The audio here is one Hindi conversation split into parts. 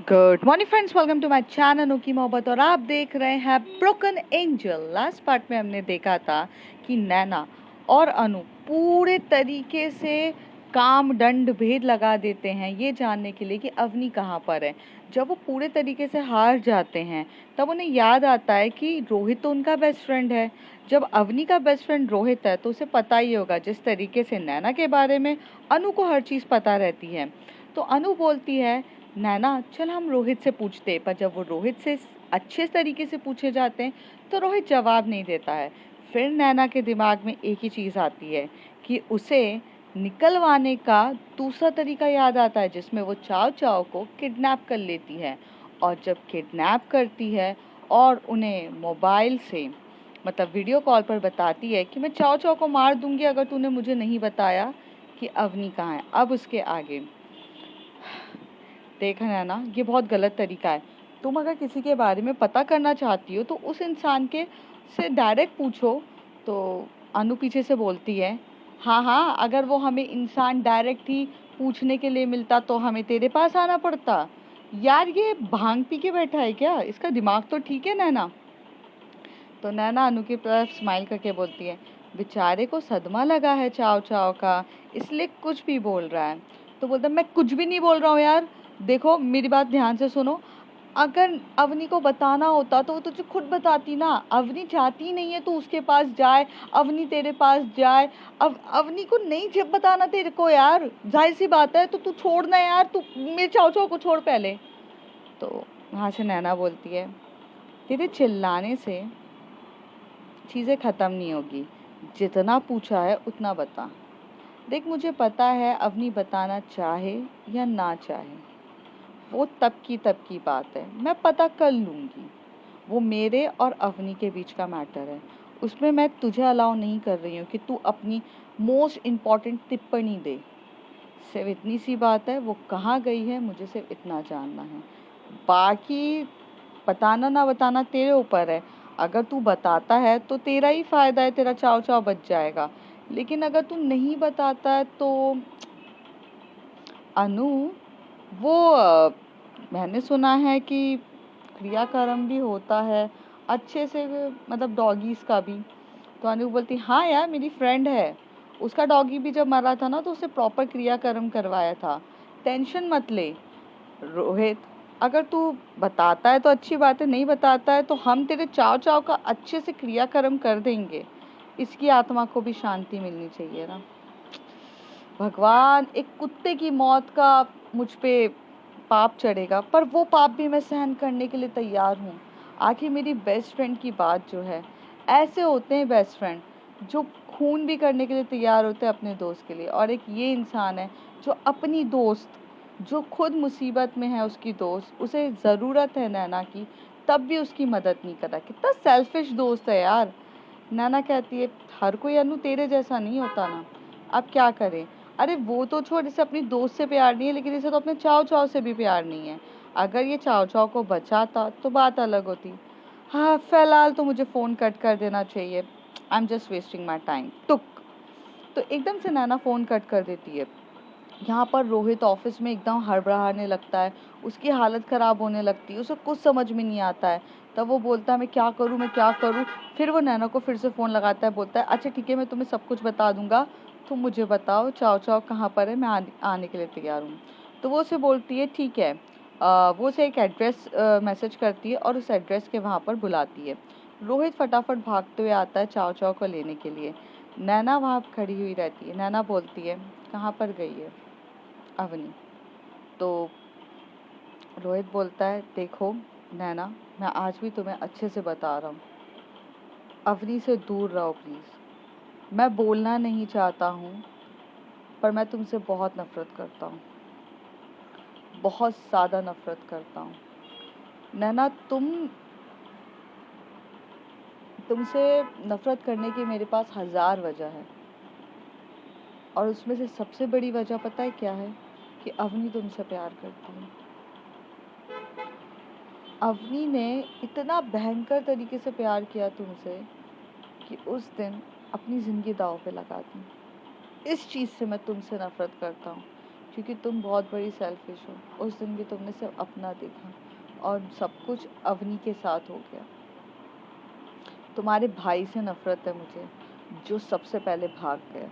Good morning friends, welcome to my channel Anokhi Mohabbat. और आप देख रहे हैं ब्रोकन एंजल। लास्ट पार्ट में हमने देखा था कि नैना और अनु पूरे तरीके से काम दंड भेद लगा देते हैं ये जानने के लिए कि अवनी कहाँ पर है। जब वो पूरे तरीके से हार जाते हैं तब उन्हें याद आता है कि रोहित तो उनका बेस्ट फ्रेंड है। जब अवनी का बेस्ट फ्रेंड रोहित है तो उसे पता ही होगा, जिस तरीके से नैना के बारे में अनु को हर चीज़ पता रहती है। तो अनु बोलती है, नैना चल हम रोहित से पूछते। पर जब वो रोहित से अच्छे तरीके से पूछे जाते हैं तो रोहित जवाब नहीं देता है। फिर नैना के दिमाग में एक ही चीज़ आती है कि उसे निकलवाने का दूसरा तरीका याद आता है, जिसमें वो चाव चाव को किडनैप कर लेती है। और जब किडनैप करती है और उन्हें मोबाइल से मतलब वीडियो कॉल पर बताती है कि मैं चाव चाव को मार दूंगी अगर तूने मुझे नहीं बताया कि अवनी कहाँ है। अब उसके आगे देखना है ना, ये बहुत गलत तरीका है। तुम अगर किसी के बारे में पता करना चाहती हो तो उस इंसान के से डायरेक्ट पूछो। तो अनु पीछे से बोलती है, हाँ हाँ, अगर वो हमें इंसान डायरेक्ट ही पूछने के लिए मिलता तो हमें तेरे पास आना पड़ता। यार ये भांग पी के बैठा है क्या? इसका दिमाग तो ठीक है नैना। तो नैना अनु की तरफ स्माइल करके बोलती है, बेचारे को सदमा लगा है चाव चाव का, इसलिए कुछ भी बोल रहा है। तो बोलता है, मैं कुछ भी नहीं बोल रहा हूँ यार, देखो मेरी बात ध्यान से सुनो। अगर अवनी को बताना होता तो वो तुझे खुद बताती ना। अवनी चाहती नहीं है तू उसके पास जाए, अवनी तेरे पास जाए। अब अवनी को नहीं जब बताना तेरे को यार, जाहिर सी बात है। तो तू छोड़ना यार, तू मेरे चाव चाव को छोड़ पहले। तो वहाँ से नैना बोलती है, तेरे चिल्लाने से चीज़ें ख़त्म नहीं होगी, जितना पूछा है उतना बता। देख मुझे पता है अवनी बताना चाहे या ना चाहे, वो तब की बात है, मैं पता कर लूँगी। वो मेरे और अवनी के बीच का मैटर है, उसमें मैं तुझे अलाउ नहीं कर रही हूँ कि तू अपनी मोस्ट इम्पॉर्टेंट टिप्पणी दे। सिर्फ इतनी सी बात है, वो कहाँ गई है मुझे सिर्फ इतना जानना है। बाकी बताना ना बताना तेरे ऊपर है। अगर तू बताता है तो तेरा ही फायदा है, तेरा चाव चाव बच जाएगा। लेकिन अगर तू नहीं बताता है तो अनु, वो मैंने सुना है कि क्रियाक्रम भी होता है अच्छे से, मतलब डॉगीज का भी। तो अनु बोलती, हाँ यार मेरी फ्रेंड है, उसका डॉगी भी जब मरा था ना तो उसे प्रॉपर क्रियाक्रम करवाया था। टेंशन मत ले रोहित। अगर तू बताता है तो अच्छी बात है, नहीं बताता है तो हम तेरे चाव चाव का अच्छे से क्रियाक्रम कर देंगे। इसकी आत्मा को भी शांति मिलनी चाहिए ना। भगवान, एक कुत्ते की मौत का मुझ पे पाप चढ़ेगा, पर वो पाप भी मैं सहन करने के लिए तैयार हूँ। आखिर मेरी बेस्ट फ्रेंड की बात जो है, ऐसे होते हैं बेस्ट फ्रेंड जो खून भी करने के लिए तैयार होते हैं अपने दोस्त के लिए। और एक ये इंसान है जो अपनी दोस्त, जो खुद मुसीबत में है, उसकी दोस्त, उसे ज़रूरत है नैना की, तब भी उसकी मदद नहीं कर रहा। कितना सेल्फिश दोस्त है यार। नैना कहती है, हर कोई अनु तेरे जैसा नहीं होता ना, अब क्या करें। अरे वो तो छोड़, इसे अपनी दोस्त से प्यार नहीं है, लेकिन इसे तो अपने चाव चाव से भी प्यार नहीं है। अगर ये चाव चाव को बचाता तो बात अलग होती। हाँ फिलहाल तो मुझे फ़ोन कट कर देना चाहिए, I am just wasting my time took. तो एकदम से नैना फ़ोन कट कर देती है। यहाँ पर रोहित ऑफिस में एकदम हड़बड़ाने लगता है, उसकी हालत ख़राब होने लगती है, उसे कुछ समझ में नहीं आता है। तब वो बोलता है, मैं क्या करूँ, मैं क्या करूँ। फिर वो नैना को फिर से फ़ोन लगाता है, बोलता है, अच्छा ठीक है, मैं तुम्हें सब कुछ बता दूंगा, तुम मुझे बताओ चाव चाव कहाँ पर है, मैं आने के लिए तैयार हूँ। तो वो उसे बोलती है ठीक है। वो उसे एक एड्रेस मैसेज करती है और उस एड्रेस के वहाँ पर बुलाती है। रोहित फटाफट भागते हुए आता है चाव चाव को लेने के लिए। नैना वहाँ खड़ी हुई रहती है। नैना बोलती है, कहाँ पर गई है अवनी? तो रोहित बोलता है, देखो नैना, मैं आज भी तुम्हें अच्छे से बता रहा हूँ, अवनी से दूर रहो प्लीज़। मैं बोलना नहीं चाहता हूँ, पर मैं तुमसे बहुत नफ़रत करता हूँ, बहुत ज़्यादा नफ़रत करता हूँ। नैना, तुमसे नफ़रत करने की मेरे पास हज़ार वजह है, और उसमें से सबसे बड़ी वजह पता है क्या है? कि अवनी तुमसे प्यार करती है। अवनी ने इतना भयंकर तरीके से प्यार किया तुमसे कि उस दिन अपनी ज़िंदगी दांव पे लगा दी। इस चीज़ से मैं तुमसे नफ़रत करता हूँ। क्योंकि तुम बहुत बड़ी सेल्फिश हो। उस दिन भी तुमने सिर्फ अपना देखा और सब कुछ अवनी के साथ हो गया। तुम्हारे भाई से नफरत है मुझे, जो सबसे पहले भाग गया।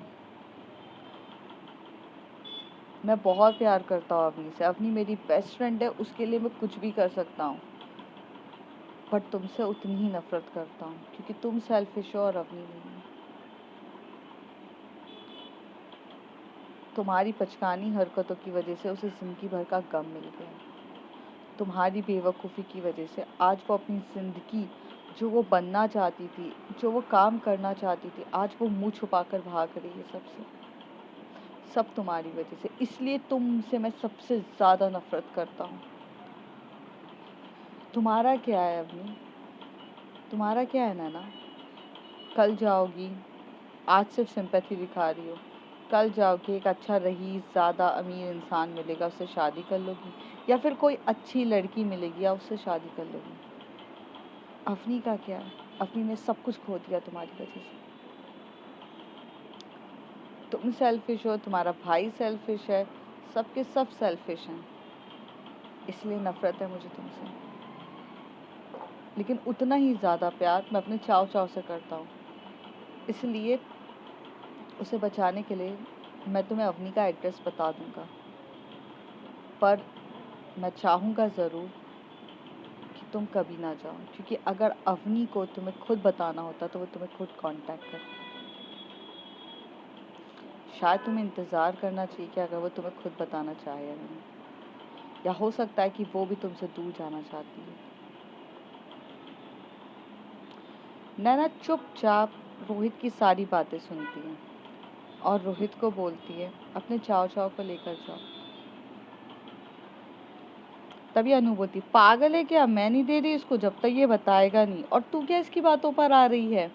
मैं बहुत प्यार करता हूँ अवनी से, अवनी मेरी बेस्ट फ्रेंड है, उसके लिए मैं कुछ भी कर सकता हूँ। बट तुमसे उतनी ही नफरत करता हूँ क्योंकि तुम सेल्फिश हो और अवनी नहीं। तुम्हारी पचकानी हरकतों की वजह से उसे जिंदगी भर का गम मिल गया। तुम्हारी बेवकूफ़ी की वजह से आज वो अपनी ज़िंदगी, जो वो बनना चाहती थी, जो वो काम करना चाहती थी, आज वो मुंह छुपाकर भाग रही है सबसे। सब तुम्हारी वजह से। इसलिए तुमसे मैं सबसे ज़्यादा नफरत करता हूँ। तुम्हारा क्या है अवनी? तुम्हारा क्या है नैना? कल जाओगी, आज सिर्फ सिंपैथी दिखा रही हो। कल जाओगी, एक अच्छा रईस, ज़्यादा अमीर इंसान मिलेगा, उससे शादी कर लोगी, या फिर कोई अच्छी लड़की मिलेगी या उससे शादी कर लोगी। अवनी का क्या है? अवनी ने सब कुछ खो दिया तुम्हारी वजह से। तुम सेल्फिश हो, तुम्हारा भाई सेल्फिश है, सबके सब सेल्फिश हैं। इसलिए नफरत है मुझे तुमसे। लेकिन उतना ही ज़्यादा प्यार मैं अपने चाव चाव से करता हूँ। इसलिए उसे बचाने के लिए मैं तुम्हें अवनी का एड्रेस बता दूंगा। पर मैं चाहूँगा ज़रूर कि तुम कभी ना जाओ, क्योंकि अगर अवनी को तुम्हें खुद बताना होता तो वो तुम्हें खुद कांटेक्ट करती। शायद तुम्हें इंतज़ार करना चाहिए कि अगर वो तुम्हें खुद बताना चाहे या नहीं, या हो सकता है कि वो भी तुमसे दूर जाना चाहती है। नैना चुपचाप रोहित की सारी बातें सुनती है और रोहित को बोलती है अपने चाव चाव को लेकर जाओ। तभी अनु बोलती, पागल है क्या? मैं नहीं दे रही इसको जब तक ये बताएगा नहीं, और तू क्या इसकी बातों पर आ रही है?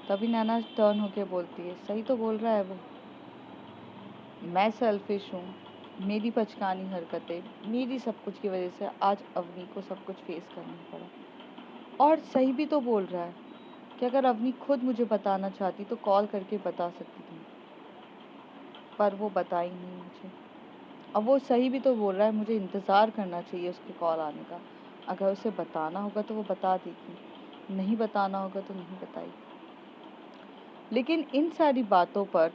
तभी नैना टर्न होके बोलती है, सही तो बोल रहा है वो। मैं सेल्फिश हूँ, मेरी पचकानी हरकतें, मेरी सब कुछ की वजह से आज अवनी को सब कुछ फेस करना पड़ा। और सही भी तो बोल रहा है कि अगर अवनी खुद मुझे बताना चाहती तो कॉल करके बता सकती थी, पर वो बताई नहीं मुझे। अब वो सही भी तो बोल रहा है, मुझे इंतज़ार करना चाहिए उसके कॉल आने का। अगर उसे बताना होगा तो वो बता देगी, नहीं बताना होगा तो नहीं बताएगी। लेकिन इन सारी बातों पर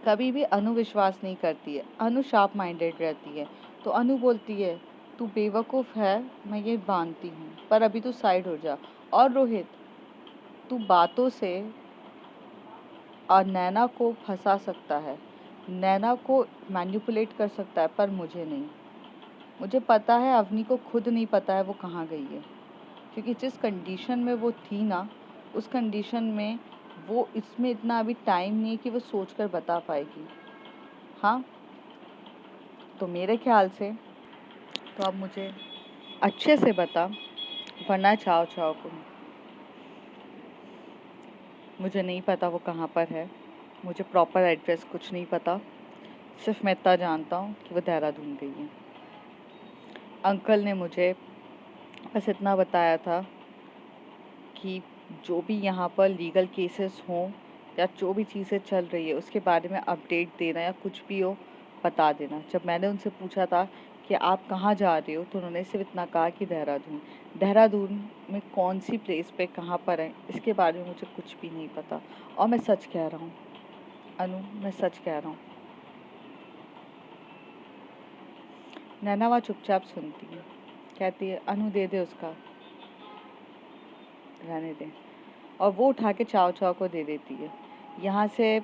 कभी भी अनु विश्वास नहीं करती है। अनु शार्प माइंडेड रहती है। तो अनु बोलती है, तू बेवकूफ़ है, मैं ये मानती हूँ, पर अभी तू साइड हो जा। और रोहित, तू बातों से और नैना को फंसा सकता है, नैना को मैनिपुलेट कर सकता है, पर मुझे नहीं। मुझे पता है अवनी को खुद नहीं पता है वो कहाँ गई है, क्योंकि जिस कंडीशन में वो थी ना, उस कंडीशन में वो, इसमें इतना अभी टाइम नहीं है कि वो सोच कर बता पाएगी। हाँ, तो मेरे ख्याल से तो अब मुझे अच्छे से बता, वरना चाव चाव को। मुझे नहीं पता वो कहाँ पर है, मुझे प्रॉपर एड्रेस कुछ नहीं पता, सिर्फ मैं इतना जानता हूँ कि वो देहरादून गई है। अंकल ने मुझे बस इतना बताया था कि जो भी यहाँ पर लीगल केसेस हों या जो भी चीज़ें चल रही है उसके बारे में अपडेट देना, या कुछ भी हो बता देना। जब मैंने उनसे पूछा था कि आप कहाँ जा रहे हो, तो उन्होंने सिर्फ इतना कहा कि देहरादून। देहरादून में कौन सी प्लेस पे कहाँ पर है, इसके बारे में मुझे कुछ भी नहीं पता। और मैं सच कह रहा हूँ अनु, मैं सच कह रहा हूँ। नैना वहाँ चुपचाप सुनती है, कहती है अनु दे दे उसका, रहने दे। और वो उठा के चाव चाव को दे देती है। यहाँ से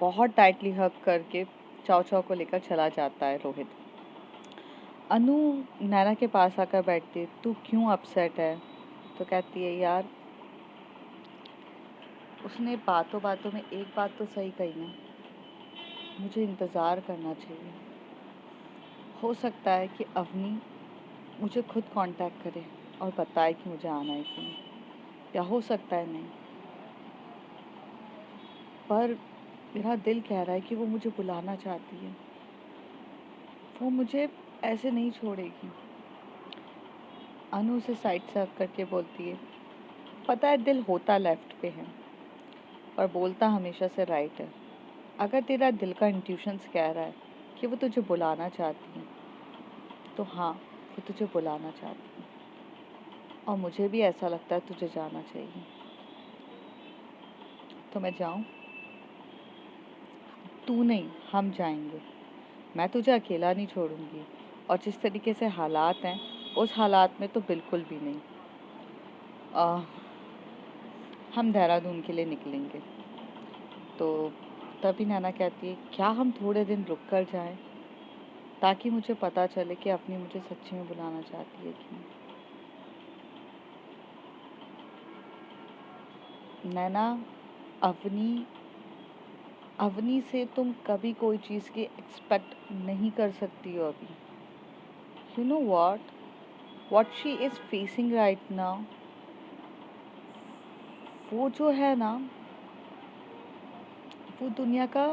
बहुत टाइटली हग करके चाव चाव को लेकर चला जाता है रोहित। अनु नैना के पास आकर बैठती है, तू क्यों अपसेट है? तो कहती है, यार उसने बातों बातों में एक बात तो सही कही ना, मुझे इंतज़ार करना चाहिए। हो सकता है कि अवनी मुझे खुद कांटेक्ट करे और बताए कि मुझे आना है कि नहीं, या हो सकता है नहीं। पर मेरा दिल कह रहा है कि वो मुझे बुलाना चाहती है, वो मुझे ऐसे नहीं छोड़ेगी। अनु उसे साइड से हक करके बोलती है, पता है दिल होता लेफ्ट पे है पर बोलता हमेशा से राइट है। अगर तेरा दिल का इंट्यूशंस कह रहा है कि वो तुझे बुलाना चाहती है, तो हाँ, वो तुझे बुलाना चाहती है। और मुझे भी ऐसा लगता है तुझे जाना चाहिए। तो मैं जाऊँ? तू नहीं, हम जाएंगे। मैं तुझे अकेला नहीं छोड़ूंगी। और जिस तरीके से हालात हैं, उस हालात में तो बिल्कुल भी नहीं। आ, हम देहरादून के लिए निकलेंगे। तो तभी नैना कहती है, क्या हम थोड़े दिन रुक कर जाएं, ताकि मुझे पता चले कि अपनी मुझे सच्ची में बुलाना चाहती है कि नहीं। नैना, अवनी अवनी से तुम कभी कोई चीज़ की एक्सपेक्ट नहीं कर सकती हो अभी। You know what she is facing right now, वो जो है ना, वो दुनिया का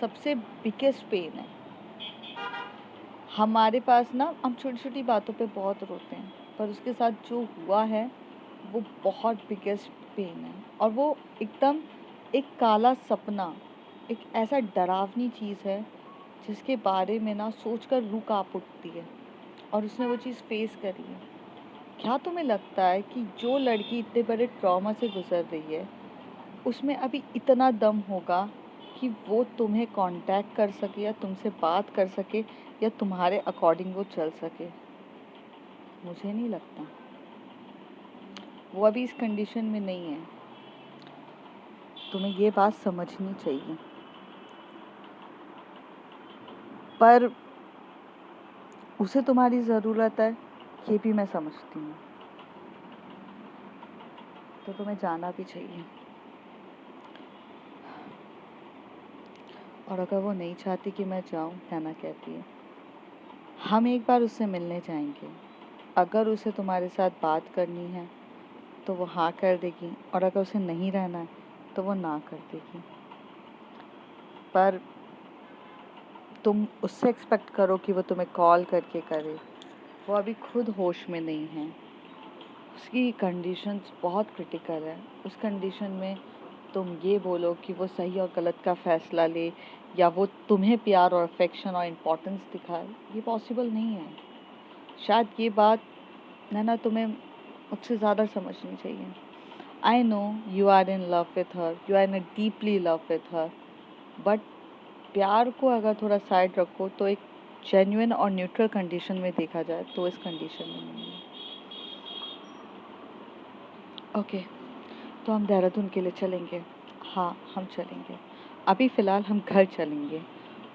सबसे बिगेस्ट पेन है। हमारे पास ना, हम छोटी छोटी बातों पे बहुत रोते हैं, पर उसके साथ जो हुआ है वो बहुत बिगेस्ट पेन है। और वो एकदम एक काला सपना, एक ऐसा डरावनी चीज़ है जिसके बारे में ना सोचकर रूह कांप उठती है। और उसने वो चीज़ फेस करी है। क्या तुम्हें लगता है कि जो लड़की इतने बड़े ट्रॉमा से गुजर रही है, उसमें अभी इतना दम होगा कि वो तुम्हें कांटेक्ट कर सके या तुमसे बात कर सके या तुम्हारे अकॉर्डिंग वो चल सके? मुझे नहीं लगता। वो अभी इस कंडीशन में नहीं है। तुम्हें ये बात समझनी चाहिए। पर उसे तुम्हारी ज़रूरत है, ये भी मैं समझती हूँ। तो तुम्हें जाना भी चाहिए। और अगर वो नहीं चाहती कि मैं जाऊँ, नैना कहती है, हम एक बार उससे मिलने जाएंगे। अगर उसे तुम्हारे साथ बात करनी है तो वो हाँ कर देगी, और अगर उसे नहीं रहना है तो वो ना कर देगी। पर तुम उससे एक्सपेक्ट करो कि वो तुम्हें कॉल करके करे। वो अभी खुद होश में नहीं है। उसकी कंडीशंस बहुत क्रिटिकल है। उस कंडीशन में तुम ये बोलो कि वो सही और गलत का फैसला ले, या वो तुम्हें प्यार और अफेक्शन और इम्पोर्टेंस दिखाए, ये पॉसिबल नहीं है। शायद ये बात नैना तुम्हें मुझसे ज़्यादा समझनी चाहिए। I know you are in love with her, you are in a deeply love with her, but प्यार को अगर थोड़ा साइड रखो तो एक जेन्युइन और न्यूट्रल कंडीशन में देखा जाए तो इस कंडीशन में नहीं है। ओके, तो हम देहरादून के लिए चलेंगे। हाँ, हम चलेंगे। अभी फ़िलहाल हम घर चलेंगे,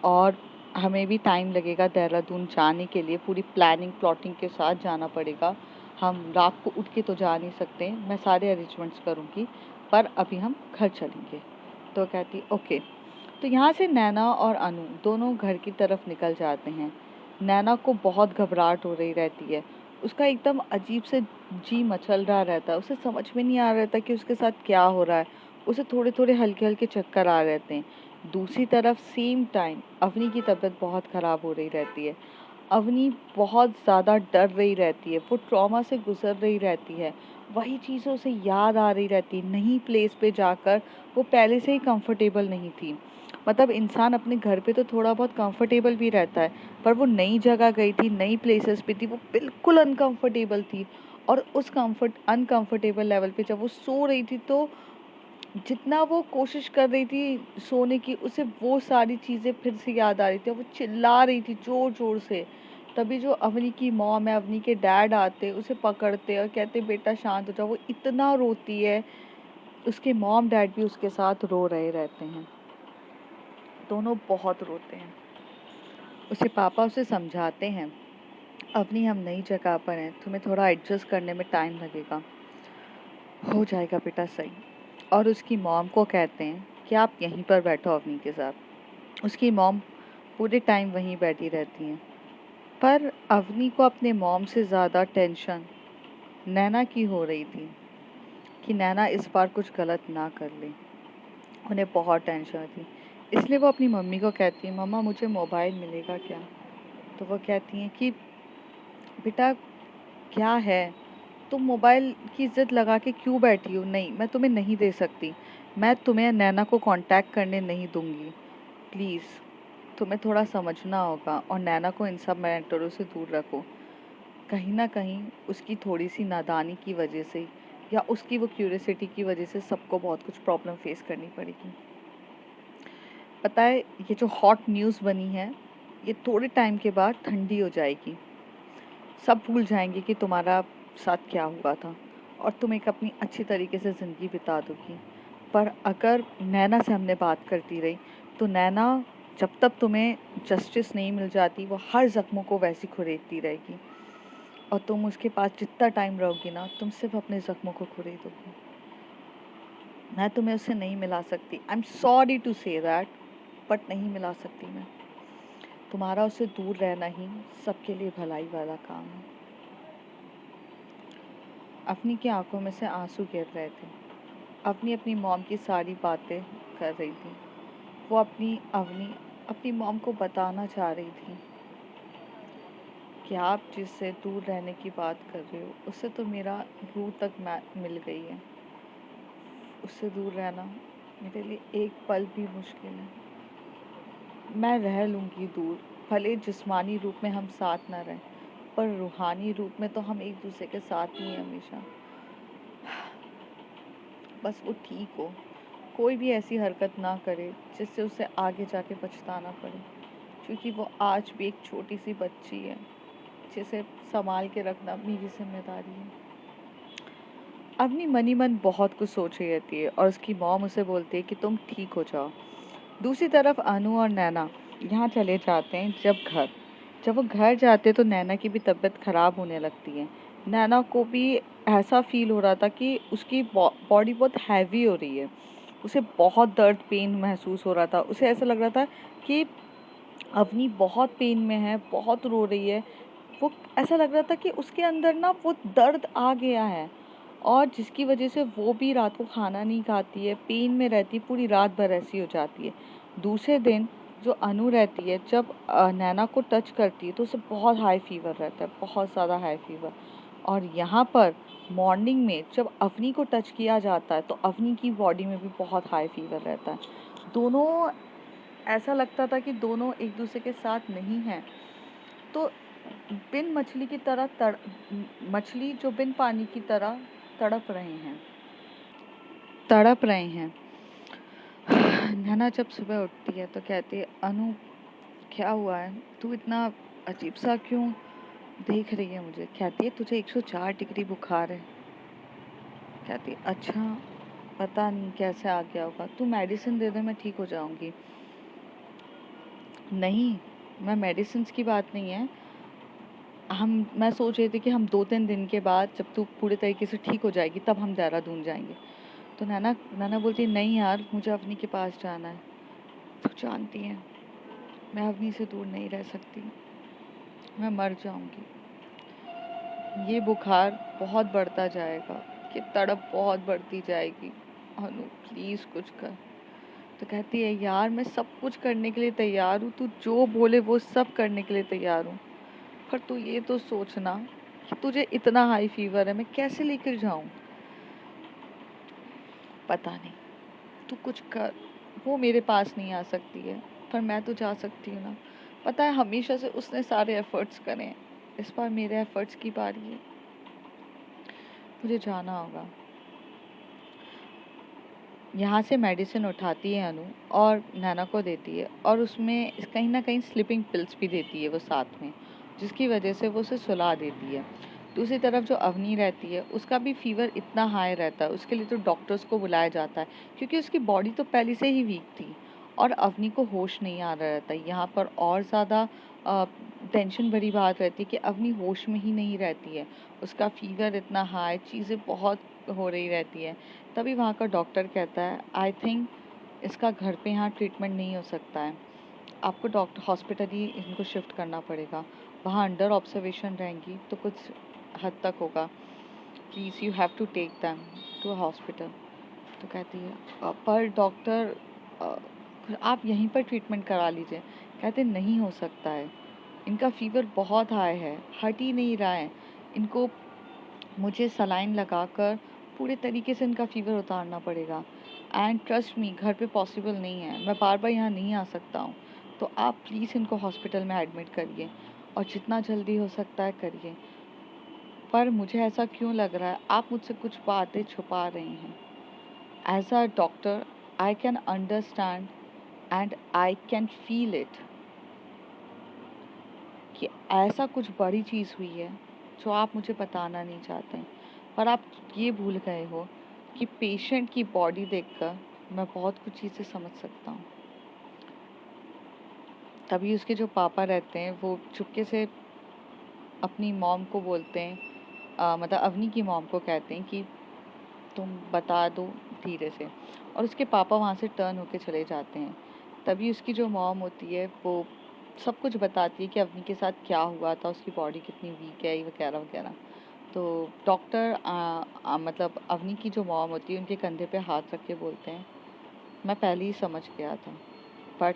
और हमें भी टाइम लगेगा देहरादून जाने के लिए। पूरी प्लानिंग प्लॉटिंग के साथ जाना पड़ेगा। हम रात को उठ के तो जा नहीं सकते, मैं सारे अरेंजमेंट्स करूँगी, पर अभी हम घर चलेंगे। तो कहती ओके। तो यहाँ से नैना और अनु दोनों घर की तरफ निकल जाते हैं। नैना को बहुत घबराहट हो रही रहती है। उसका एकदम अजीब से जी मचल रहा रहता है। उसे समझ में नहीं आ रहा था कि उसके साथ क्या हो रहा है। उसे थोड़े थोड़े हल्के हल्के चक्कर आ रहते हैं। दूसरी तरफ सेम टाइम अवनी की तबीयत बहुत ख़राब हो रही रहती है। अवनी बहुत ज़्यादा डर रही रहती है। वो ट्रॉमा से गुजर रही रहती है। वही चीज़ें उसे याद आ रही रहती है। नई प्लेस पे जाकर वो पहले से ही कंफर्टेबल नहीं थी। मतलब इंसान अपने घर पे तो थोड़ा बहुत कंफर्टेबल भी रहता है, पर वो नई जगह गई थी, नई प्लेसेस पे थी, वो बिल्कुल अनकंफर्टेबल थी। और उस अनकंफर्टेबल लेवल पे जब वो सो रही थी, तो जितना वो कोशिश कर रही थी सोने की, उसे वो सारी चीज़ें फिर से याद आ रही थी, और वो चिल्ला रही थी जोर जोर से। तभी जो अवनी की मॉम है, अवनी के डैड आते, उसे पकड़ते और कहते बेटा शांत हो जाओ। वो इतना रोती है। उसके मॉम डैड भी उसके साथ रो रहे रहते हैं। दोनों बहुत रोते हैं। उसे पापा उसे समझाते हैं, अवनी हम नई जगह पर हैं, तुम्हें थोड़ा एडजस्ट करने में टाइम लगेगा, हो जाएगा बेटा सही। और उसकी मॉम को कहते हैं कि आप यहीं पर बैठो अवनी के साथ। उसकी मॉम पूरे टाइम वहीं बैठी रहती हैं। पर अवनी को अपने मॉम से ज़्यादा टेंशन नैना की हो रही थी कि नैना इस बार कुछ गलत ना कर ले। उन्हें बहुत टेंशन थी। इसलिए वो अपनी मम्मी को कहती है, मम्मा मुझे मोबाइल मिलेगा क्या? तो वो कहती हैं कि बेटा क्या है, तुम मोबाइल की ज़िद लगा के क्यों बैठी हो? नहीं, मैं तुम्हें नहीं दे सकती। मैं तुम्हें नैना को कांटेक्ट करने नहीं दूंगी। प्लीज़ तुम्हें थोड़ा समझना होगा और नैना को इन सब मैटरों से दूर रखो। कहीं ना कहीं उसकी थोड़ी सी नादानी की वजह से या उसकी वो क्यूरियोसिटी की वजह से सबको बहुत कुछ प्रॉब्लम फेस करनी पड़ेगी। पता है, ये जो हॉट न्यूज़ बनी है ये थोड़े टाइम के बाद ठंडी हो जाएगी। सब भूल जाएंगे कि तुम्हारा साथ क्या हुआ था और तुम एक अपनी अच्छी तरीके से ज़िंदगी बिता दोगी। पर अगर नैना से हमने बात करती रही तो नैना जब तक तुम्हें जस्टिस नहीं मिल जाती वो हर ज़ख्मों को वैसी खुरेदती रहेगी और तुम उसके पास जितना टाइम रहोगी ना तुम सिर्फ अपने ज़ख्मों को खुरेदोगी। मैं तुम्हें उससे नहीं मिला सकती, I am sorry to say that, but नहीं मिला सकती मैं। तुम्हारा उससे दूर रहना ही सबके लिए भलाई वाला काम है। अवनी की आंखों में से आंसू गिर रहे थे। अवनी अपनी मॉम की सारी बातें कर रही थी। वो अवनी अपनी मॉम को बताना चाह रही थी कि आप जिससे दूर रहने की बात कर रहे हो उससे तो मेरा रूह तक मिल गई है। उससे दूर रहना मेरे लिए एक पल भी मुश्किल है। मैं रह लूँगी दूर, भले जिस्मानी रूप में हम साथ ना रहें पर रूहानी रूप में तो हम एक दूसरे के साथ ही हैं हमेशा। बस वो ठीक हो, कोई भी ऐसी हरकत ना करे जिससे उसे आगे जाके पछताना पड़े, क्योंकि वो आज भी एक छोटी सी बच्ची है जिसे संभाल के रखना मेरी जिम्मेदारी है। अपनी मनी मन बहुत कुछ सोच रही रहती है और उसकी मॉम उसे बोलती है कि तुम ठीक हो जाओ। दूसरी तरफ अनु और नैना यहाँ चले जाते हैं। जब वो घर जाते तो नैना की भी तबीयत खराब होने लगती है। नैना को भी ऐसा फील हो रहा था कि उसकी बॉडी बहुत हैवी हो रही है। उसे बहुत दर्द पेन महसूस हो रहा था। उसे ऐसा लग रहा था कि अवनी बहुत पेन में है, बहुत रो रही है। वो ऐसा लग रहा था कि उसके अंदर ना वो दर्द आ गया है और जिसकी वजह से वो भी रात को खाना नहीं खाती है, पेन में रहती, पूरी रात भर ऐसी हो जाती है। दूसरे दिन जो अनु रहती है, जब नैना को टच करती है तो उसे बहुत हाई फीवर रहता है, बहुत ज़्यादा हाई फीवर। और यहाँ पर मॉर्निंग में जब अवनी को टच किया जाता है तो अवनी की बॉडी में भी बहुत हाई फीवर रहता है। दोनों, ऐसा लगता था कि दोनों एक दूसरे के साथ नहीं हैं। तो बिन मछली की तरह मछली जो बिन पानी की तरह तड़प रहे हैं। नैना जब सुबह उठती है तो कहती है, अनु क्या हुआ है, तू इतना अजीब सा क्यों देख रही है मुझे? कहती है तुझे 104 डिग्री बुखार है। कहती है अच्छा, पता नहीं कैसे आ गया होगा, तू मेडिसिन दे दे मैं ठीक हो जाऊंगी। नहीं, मैं मेडिसिन की बात नहीं है, मैं सोच रही थी कि हम 2-3 दिन के बाद जब तू पूरे तरीके से ठीक हो जाएगी तब हम देहरादून जाएंगे। तो नैना बोलती है, नहीं यार मुझे अवनी के पास जाना है। तू जानती है मैं अवनी से दूर नहीं रह सकती, मैं मर जाऊंगी। ये बुखार बहुत बढ़ता जाएगा, ये तड़प बहुत बढ़ती जाएगी, अनु प्लीज़ कुछ कर। तो कहती है, यार मैं सब कुछ करने के लिए तैयार हूँ, तू जो बोले वो सब करने के लिए तैयार हूँ, पर तू ये तो सोचना कि तुझे इतना हाई फीवर है, मैं कैसे लेकर जाऊँ? पता नहीं, तू कुछ कर। वो मेरे पास नहीं आ सकती है पर मैं तो जा सकती हूँ ना। पता है हमेशा से उसने सारे एफर्ट्स करे हैं, इस बार मेरे एफर्ट्स की बारी है, मुझे जाना होगा। यहाँ से मेडिसिन उठाती है अनु और नैना को देती है और उसमें कहीं ना कहीं स्लीपिंग पिल्स भी देती है वो साथ में, जिसकी वजह से वो उसे सुला देती है। दूसरी तरफ जो अवनी रहती है उसका भी फीवर इतना हाई रहता है, उसके लिए तो डॉक्टर्स को बुलाया जाता है क्योंकि उसकी बॉडी तो पहले से ही वीक थी और अवनी को होश नहीं आ रहा रहता। यहाँ पर और ज़्यादा टेंशन भरी बात रहती है कि अवनी होश में ही नहीं रहती है, उसका फीवर इतना हाई, चीज़ें बहुत हो रही रहती है। तभी वहाँ का डॉक्टर कहता है, आई थिंक इसका घर पे यहाँ ट्रीटमेंट नहीं हो सकता है, आपको डॉक्टर हॉस्पिटल ही इनको शिफ्ट करना पड़ेगा, वहाँ अंडर ऑब्जर्वेशन रहेंगी तो कुछ हद तक होगा, please you have to take them to hospital. तो कहती है, पर डॉक्टर आप यहीं पर ट्रीटमेंट करा लीजिए। कहते नहीं हो सकता है, इनका फीवर बहुत हाई है, हट ही नहीं रहा है, इनको मुझे सलाइन लगाकर पूरे तरीके से इनका फीवर उतारना पड़ेगा। एंड ट्रस्ट मी, घर पे पॉसिबल नहीं है, मैं बार बार यहाँ नहीं आ सकता हूँ। तो आप प्लीज़ इनको हॉस्पिटल में एडमिट करिए और जितना जल्दी हो सकता है करिए। पर मुझे ऐसा क्यों लग रहा है आप मुझसे कुछ बातें छुपा रहे हैं। As a doctor I can understand and I can feel it कि ऐसा कुछ बड़ी चीज़ हुई है जो आप मुझे बताना नहीं चाहते, पर आप ये भूल गए हो कि पेशेंट की बॉडी देखकर मैं बहुत कुछ चीज़ें समझ सकता हूँ। तभी उसके जो पापा रहते हैं वो चुपके से अपनी मॉम को बोलते हैं, मतलब अवनी की मॉम को कहते हैं कि तुम बता दो धीरे से, और उसके पापा वहाँ से टर्न होके चले जाते हैं। तभी उसकी जो मॉम होती है वो सब कुछ बताती है कि अवनी के साथ क्या हुआ था, उसकी बॉडी कितनी वीक है वगैरह वगैरह। तो डॉक्टर मतलब अवनी की जो मॉम होती है उनके कंधे पे हाथ रख के बोलते हैं, मैं पहले ही समझ गया था बट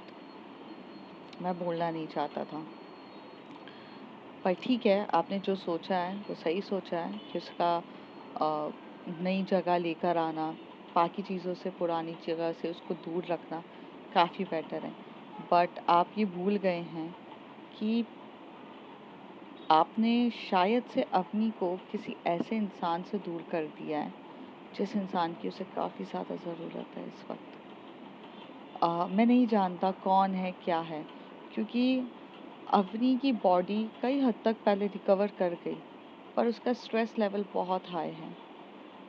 मैं बोलना नहीं चाहता था। पर ठीक है, आपने जो सोचा है वो सही सोचा है कि उसका नई जगह लेकर आना, बाकी चीज़ों से, पुरानी जगह से उसको दूर रखना काफ़ी बेटर है। बट आप ये भूल गए हैं कि आपने शायद से अपनी को किसी ऐसे इंसान से दूर कर दिया है जिस इंसान की उसे काफ़ी ज़्यादा ज़रूरत है इस वक्त। मैं नहीं जानता कौन है क्या है, क्योंकि अवनी की बॉडी कई हद तक पहले रिकवर कर गई, पर उसका स्ट्रेस लेवल बहुत हाई है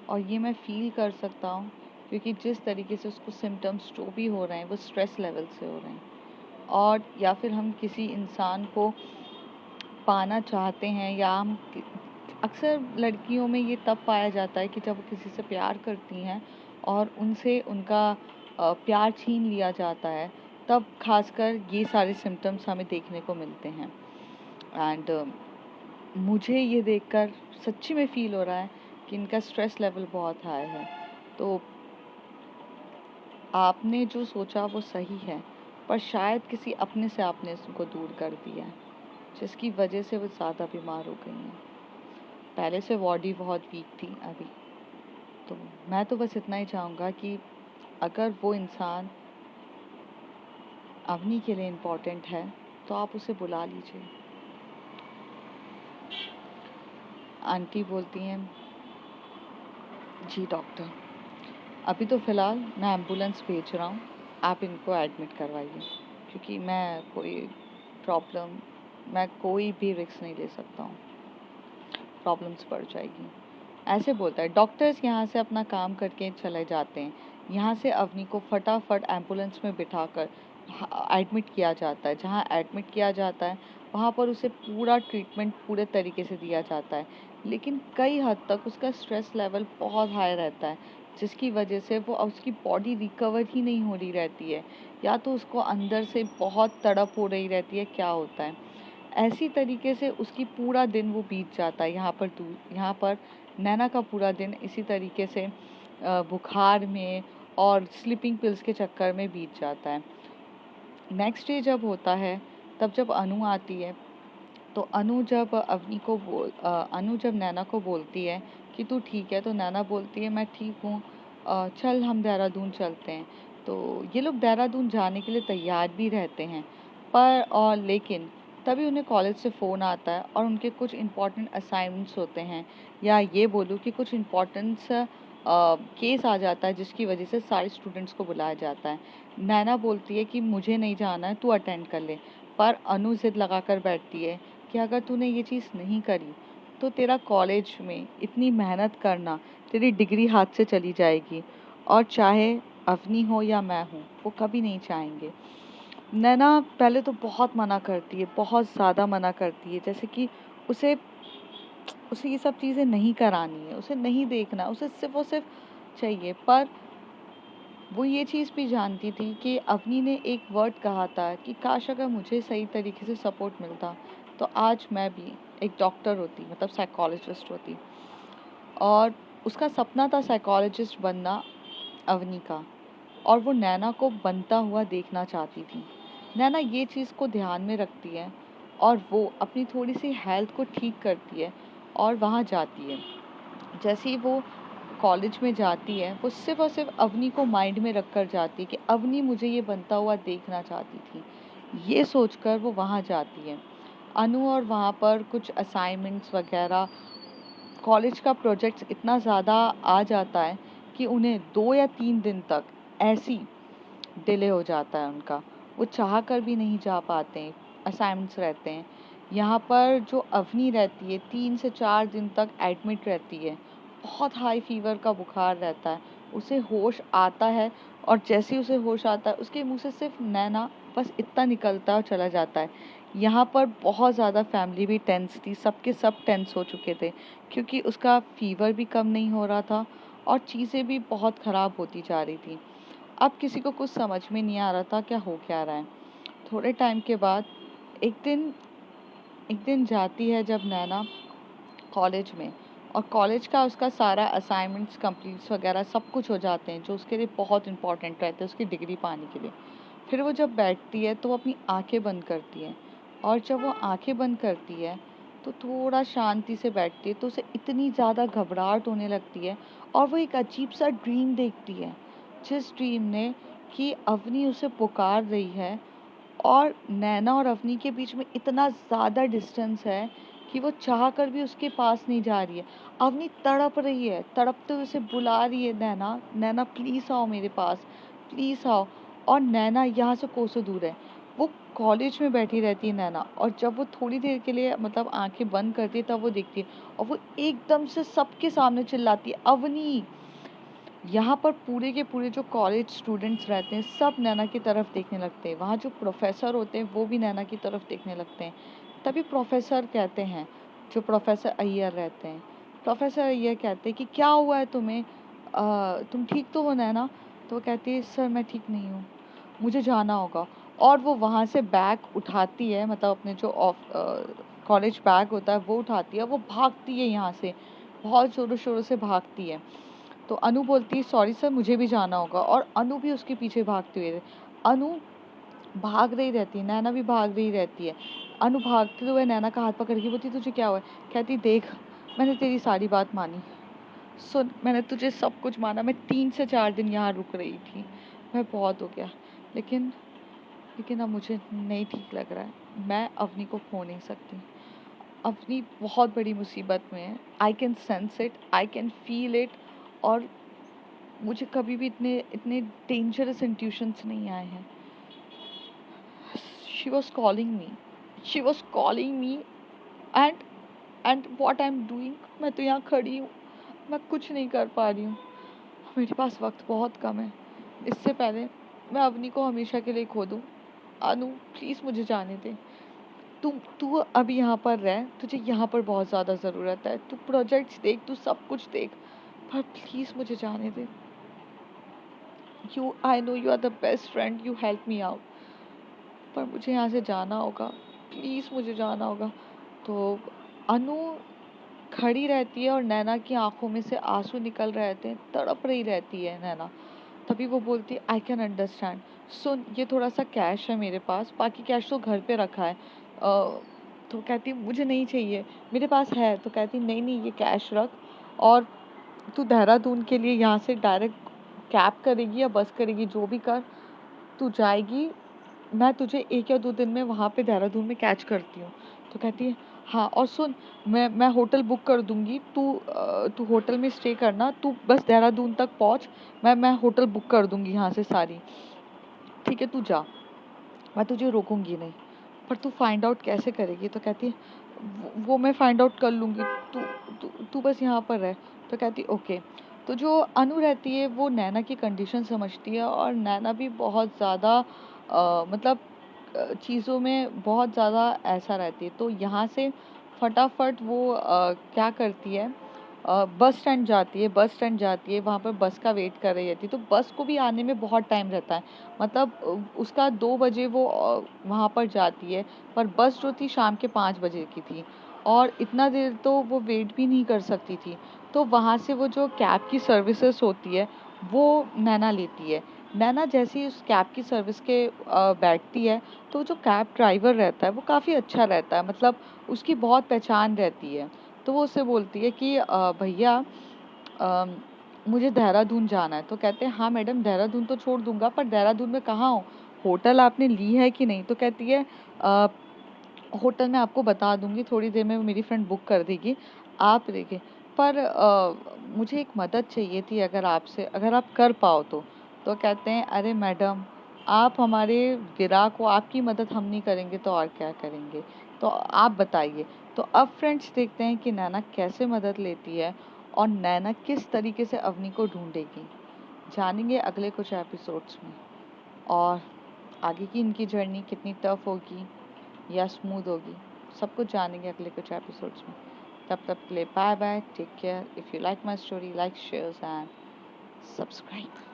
और ये मैं फील कर सकता हूँ क्योंकि जिस तरीके से उसको सिम्टम्स जो भी हो रहे हैं वो स्ट्रेस लेवल से हो रहे हैं। और या फिर हम किसी इंसान को पाना चाहते हैं, या हम अक्सर लड़कियों में ये तब पाया जाता है कि जब वो किसी से प्यार करती हैं और उनसे उनका प्यार छीन लिया जाता है, तब खासकर ये सारे सिम्टम्स हमें देखने को मिलते हैं। एंड मुझे ये देखकर सच्ची में फील हो रहा है कि इनका स्ट्रेस लेवल बहुत हाई है। तो आपने जो सोचा वो सही है, पर शायद किसी अपने से आपने उसको दूर कर दिया है जिसकी वजह से वो ज़्यादा बीमार हो गई हैं। पहले से बॉडी बहुत वीक थी अभी। तो मैं तो बस इतना ही चाहूँगा कि अगर वो इंसान अवनी के लिए इम्पोर्टेंट है तो आप उसे बुला लीजिए। आंटी बोलती हैं, जी डॉक्टर, अभी तो फ़िलहाल मैं एम्बुलेंस भेज रहा हूँ, आप इनको एडमिट करवाइए, क्योंकि मैं कोई भी रिस्क नहीं ले सकता हूँ, प्रॉब्लम्स बढ़ जाएगी। ऐसे बोलता है। डॉक्टर्स यहाँ से अपना काम करके चले जाते हैं। यहाँ से अवनी को फटाफट एम्बुलेंस में बिठाकर एडमिट किया जाता है। जहाँ एडमिट किया जाता है वहाँ पर उसे पूरा ट्रीटमेंट पूरे तरीके से दिया जाता है, लेकिन कई हद तक उसका स्ट्रेस लेवल बहुत हाई रहता है, जिसकी वजह से वो उसकी बॉडी रिकवर ही नहीं हो रही रहती है, या तो उसको अंदर से बहुत तड़प हो रही रहती है, क्या होता है ऐसी तरीके से उसकी पूरा दिन वो बीत जाता है। यहाँ पर नैना का पूरा दिन इसी तरीके से बुखार में और स्लीपिंग पिल्स के चक्कर में बीत जाता है। नेक्स्ट डे जब होता है, तब जब अनु आती है, तो अनु जब नैना को बोलती है कि तू ठीक है, तो नैना बोलती है मैं ठीक हूँ, चल हम देहरादून चलते हैं। तो ये लोग देहरादून जाने के लिए तैयार भी रहते हैं, लेकिन तभी उन्हें कॉलेज से फ़ोन आता है और उनके कुछ इम्पोर्टेंट असाइनमेंट्स होते हैं, या ये बोलूँ कि कुछ इम्पोर्टेंट्स केस आ जाता है जिसकी वजह से सारे स्टूडेंट्स को बुलाया जाता है। नैना बोलती है कि मुझे नहीं जाना है, तू अटेंड कर ले, पर अनु ज़िद लगा कर बैठती है कि अगर तूने ये चीज़ नहीं करी तो तेरा कॉलेज में इतनी मेहनत करना, तेरी डिग्री हाथ से चली जाएगी, और चाहे अवनी हो या मैं हूँ वो कभी नहीं चाहेंगे। नैना पहले तो बहुत मना करती है, बहुत ज़्यादा मना करती है, जैसे कि उसे उसे ये सब चीज़ें नहीं करानी है, उसे नहीं देखना, उसे सिर्फ और सिर्फ चाहिए। पर वो ये चीज़ भी जानती थी कि अवनी ने एक वर्ड कहा था कि काश अगर मुझे सही तरीके से सपोर्ट मिलता तो आज मैं भी एक डॉक्टर होती, मतलब साइकोलॉजिस्ट होती, और उसका सपना था साइकोलॉजिस्ट बनना अवनी का, और वो नैना को बनता हुआ देखना चाहती थी। नैना ये चीज़ को ध्यान में रखती है और वो अपनी थोड़ी सी हेल्थ को ठीक करती है और वहाँ जाती है। जैसे ही वो कॉलेज में जाती है वो सिर्फ और सिर्फ अवनी को माइंड में रख कर जाती है कि अवनी मुझे ये बनता हुआ देखना चाहती थी, ये सोचकर वो वहाँ जाती है। अनु और वहाँ पर कुछ असाइनमेंट्स वगैरह, कॉलेज का प्रोजेक्ट्स इतना ज़्यादा आ जाता है कि उन्हें 2 या 3 दिन तक ऐसी डिले हो जाता है उनका, वो चाह कर भी नहीं जा पाते हैं, असाइनमेंट्स रहते हैं। यहाँ पर जो अवनी रहती है 3 से 4 दिन तक एडमिट रहती है, बहुत हाई फीवर का बुखार रहता है, उसे होश आता है और जैसे ही उसे होश आता है उसके मुंह से सिर्फ नैना बस इतना निकलता है और चला जाता है। यहाँ पर बहुत ज़्यादा फैमिली भी टेंस थी, सबके सब टेंस हो चुके थे क्योंकि उसका फीवर भी कम नहीं हो रहा था और चीज़ें भी बहुत ख़राब होती जा रही थी। अब किसी को कुछ समझ में नहीं आ रहा था क्या हो क्या रहा है। थोड़े टाइम के बाद एक दिन जाती है जब नैना कॉलेज में, और कॉलेज का उसका सारा असाइनमेंट्स कंप्लीट्स वगैरह सब कुछ हो जाते हैं जो उसके लिए बहुत इंपॉर्टेंट रहते हैं उसकी डिग्री पाने के लिए। फिर वो जब बैठती है तो वो अपनी आंखें बंद करती है, और जब वो आंखें बंद करती है तो थोड़ा शांति से बैठती है तो उसे इतनी ज़्यादा घबराहट होने लगती है और वो एक अजीब सा ड्रीम देखती है, जिस ड्रीम ने कि अवनी उसे पुकार रही है और नैना और अवनी के बीच में इतना ज़्यादा डिस्टेंस है कि वो चाह कर भी उसके पास नहीं जा रही है। अवनी तड़प रही है, तड़पते हुए उसे बुला रही है, नैना नैना प्लीज़ आओ मेरे पास, प्लीज़ आओ। और नैना यहाँ से कोसों दूर है, वो कॉलेज में बैठी रहती है नैना, और जब वो थोड़ी देर के लिए मतलब आंखें बंद करती है तब वो देखती है और वो एकदम से सबके सामने चिल्लाती है, अवनी। यहाँ पर पूरे के पूरे जो कॉलेज स्टूडेंट्स रहते हैं सब नैना की तरफ देखने लगते हैं, वहाँ जो प्रोफेसर होते हैं वो भी नैना की तरफ देखने लगते हैं। तभी प्रोफेसर कहते हैं, जो प्रोफेसर अय्यर रहते हैं, प्रोफेसर अय्यर कहते हैं कि क्या हुआ है तुम्हें, तुम ठीक तो हो नैना? तो वो कहती है सर मैं ठीक नहीं हूँ, मुझे जाना होगा। और वो वहाँ से बैग उठाती है, मतलब अपने जो कॉलेज बैग होता है वो उठाती है, वो भागती है यहाँ से, बहुत ज़ोरों शोरों से भागती है। तो अनु बोलती है सॉरी सर मुझे भी जाना होगा, और अनु भी उसके पीछे भागती हुई अनु भाग रही रहती है, नैना भी भाग रही रहती है। अनु भागते हुए नैना का हाथ पकड़ के बोलती तुझे क्या हुआ है? कहती देख मैंने तेरी सारी बात मानी, सुन मैंने तुझे सब कुछ माना, मैं 3 से 4 दिन यहाँ रुक रही थी, मैं बहुत हो गया, लेकिन लेकिन अब मुझे नहीं ठीक लग रहा है, मैं अवनी को खो नहीं सकती, अवनी बहुत बड़ी मुसीबत में है, I can sense it, I can feel it, और मुझे कभी भी इतने इतने डेंजरस इंट्यूशंस नहीं आए हैं। She was calling me, she was calling me, and and what I am doing, मैं तो यहाँ खड़ी हूँ, मैं कुछ नहीं कर पा रही हूँ, मेरे पास वक्त बहुत कम है, इससे पहले मैं अवनी को हमेशा के लिए खो दूँ। अनु प्लीज़ मुझे जाने दे, तू अभी यहाँ पर रह, तुझे यहाँ पर बहुत ज़्यादा ज़रूरत है, तू प्रोजेक्ट्स देख, तू सब कुछ देख, पर प्लीज़ मुझे जाने दे। I know you are the best friend, you help me out, पर मुझे यहाँ से जाना होगा, प्लीज़ मुझे जाना होगा। तो अनु खड़ी रहती है और नैना की आंखों में से आंसू निकल रहे थे, तड़प रही रहती है नैना। तभी वो बोलती है आई कैन अंडरस्टैंड, सुन ये थोड़ा सा कैश है मेरे पास, बाकी कैश तो घर पे रखा है। तो कहती मुझे नहीं चाहिए, मेरे पास है। तो कहती नहीं नहीं ये कैश रख, और तू देहरादून के लिए यहाँ से डायरेक्ट कैब करेगी या बस करेगी, जो भी कर, तू जाएगी, मैं तुझे 1 या 2 दिन में वहाँ पे देहरादून में कैच करती हूँ। तो कहती है हाँ, और सुन मैं होटल बुक कर दूँगी, तू होटल में स्टे करना, तू बस देहरादून तक पहुँच, मैं होटल बुक कर दूँगी यहाँ से सारी, ठीक है तू जा, मैं तुझे रोकूंगी नहीं, पर तू फाइंड आउट कैसे करेगी? तो कहती है वो मैं फाइंड आउट कर लूँगी, तू तू तू बस यहाँ पर रह। तो कहती ओके। तो जो अनु रहती है वो नैना की कंडीशन समझती है, और नैना भी बहुत ज़्यादा मतलब चीज़ों में बहुत ज़्यादा ऐसा रहती है, तो यहाँ से फटाफट वो क्या करती है, बस स्टैंड जाती है, बस स्टैंड जाती है, वहाँ पर बस का वेट कर रही रहती है, तो बस को भी आने में बहुत टाइम रहता है, मतलब उसका 2 बजे वो वहाँ पर जाती है, पर बस जो थी शाम के 5 बजे की थी, और इतना देर तो वो वेट भी नहीं कर सकती थी। तो वहाँ से वो जो कैब की सर्विसेज होती है वो नैना लेती है। नैना जैसे ही उस कैब की सर्विस के बैठती है, तो जो कैब ड्राइवर रहता है वो काफ़ी अच्छा रहता है, मतलब उसकी बहुत पहचान रहती है। तो वो उससे बोलती है कि भैया मुझे देहरादून जाना है। तो कहते हैं हाँ मैडम देहरादून तो छोड़ दूंगा, पर देहरादून में कहाँ हो, होटल आपने ली है कि नहीं। तो कहती है "अ, होटल मैं आपको बता दूंगी, थोड़ी देर में मेरी फ्रेंड बुक कर देगी, आप देखिए। पर मुझे एक मदद चाहिए थी, अगर आपसे, अगर आप कर पाओ तो। तो कहते हैं अरे मैडम, आप हमारे ग्राहक हो, आपकी मदद हम नहीं करेंगे तो और क्या करेंगे, तो आप बताइए। तो अब फ्रेंड्स देखते हैं कि नैना कैसे मदद लेती है और नैना किस तरीके से अवनी को ढूंढेगी, जानेंगे अगले कुछ एपिसोड्स में। और आगे की इनकी जर्नी कितनी टफ होगी या स्मूथ होगी, सब कुछ जानेंगे अगले कुछ एपिसोड्स में। तब तक के लिए bye bye, take care. If you like my story, like shares and subscribe.